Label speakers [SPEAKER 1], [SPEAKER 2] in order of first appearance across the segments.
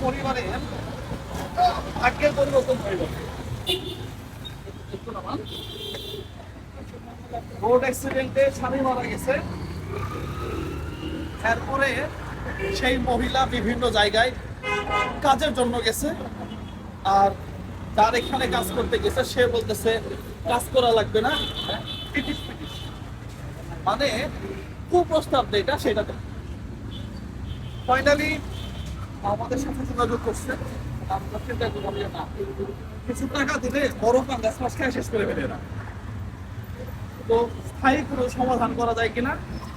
[SPEAKER 1] পরিবারের ভাগ্যের পরিবর্তন হয়ে গেল। রোড অ্যাক্সিডেন্টে স্বামী মারা গেছে, এরপরে সেই মহিলা বিভিন্ন জায়গায় কাজের জন্য গেছে, আর যার এখানে কাজ করতে গেছে সে বলতেছে কাজ করা লাগবে না, পিটিশ পিটিশ, মানে কুপ্রস্তাব যেটা সেটা। ফাইনালি আমাদের সাথে যোগাযোগ করছে, আমরা চিন্তা করলাম যে না, কিছু টাকা দিলে বড় পাঙ্গাস মাছ খেয়ে শেষ করে ফেলে না, তো স্থায়ী কোনো সমাধান করা যায় কিনা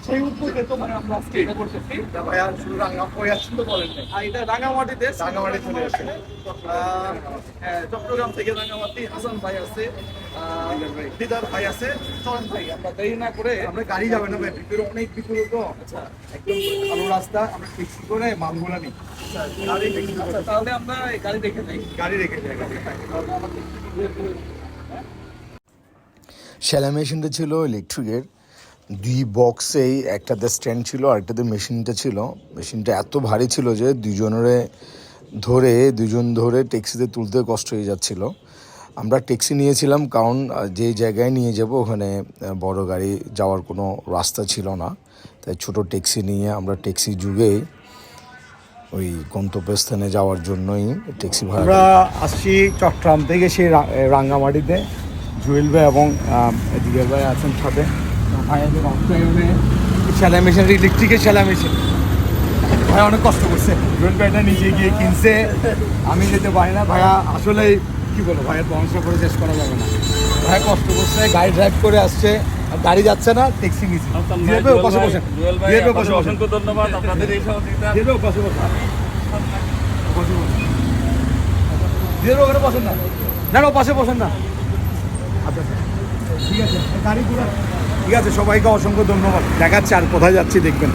[SPEAKER 1] সেই উদ্যোগে তো মানে আমরা আজকে এটা করতেছি।
[SPEAKER 2] ভাইয়া শুধু রাঙ্গামাটি তো বলেন নাই,
[SPEAKER 1] আর এটা রাঙামাটিতে,
[SPEAKER 2] রাঙ্গামাটি চলে আসে।
[SPEAKER 1] চট্টগ্রাম থেকে রাঙামাটি হাসান ভাই আছে, দিদার ভাই আছে, চয়ন ভাই। আমরা দেরি না করে
[SPEAKER 2] আমরা গাড়ি যাবে না ভাই, ভিতরে অনেক ভিতরে তো
[SPEAKER 1] আচ্ছা
[SPEAKER 2] একদম ভালো রাস্তা, আমরা ট্যাক্সি করে মামগুলা নিই,
[SPEAKER 1] গাড়ি, আচ্ছা তাহলে আমরা এই গাড়ি দেখে যাই।
[SPEAKER 2] গাড়ি রেখে যাই গাড়ি।
[SPEAKER 3] সেলাই মেশিনটা ছিল ইলেকট্রিকের, 2 বক্সেই একটাতে স্ট্যান্ড ছিল আর একটাতে মেশিনটা ছিল। মেশিনটা এত ভারী ছিল যে দুজন ধরে ট্যাক্সিতে তুলতে কষ্ট হয়ে যাচ্ছিল। আমরা ট্যাক্সি নিয়েছিলাম কারণ যে জায়গায় নিয়ে যাব ওখানে বড় গাড়ি যাওয়ার কোনো রাস্তা ছিল না, তাই ছোট ট্যাক্সি নিয়ে আমরা ট্যাক্সি যুগে ওই গন্তব্যস্থানে যাওয়ার জন্যই ট্যাক্সি ভাড়া।
[SPEAKER 2] আমরা আসছি চট্টগ্রাম থেকে সেই রাঙ্গামাটিতে, জুয়েল ভাই এবং দিগের ভাই আছেন সাথে। ভাইয়াদের অর্থায়নে সেলাই মেশিন, ইলেকট্রিকের সেলাই মেশিন, ভাই অনেক কষ্ট করছে। জুয়েল ভাইটা নিজে গিয়ে কিনছে, আমি যেতে পারি না। ভাইয়া আসলে কি বলবো, ভাইয়ের বংশ করে শেষ করা যাবে না। ভাইয়া কষ্ট করছে, গাড়ি ড্রাইভ করে আসছে, আর গাড়ি যাচ্ছে না, ট্যাক্সি নিচ্ছে।
[SPEAKER 1] অসংখ্য ধন্যবাদ আপনাদের এই সহযোগিতা।
[SPEAKER 2] বসেন না, না পাশে বসেন না। আচ্ছা ঠিক আছে, গাড়ি ঠিক আছে। সবাইকে অসংখ্য ধন্যবাদ। দেখাচ্ছে আর কোথায় যাচ্ছি দেখবেন।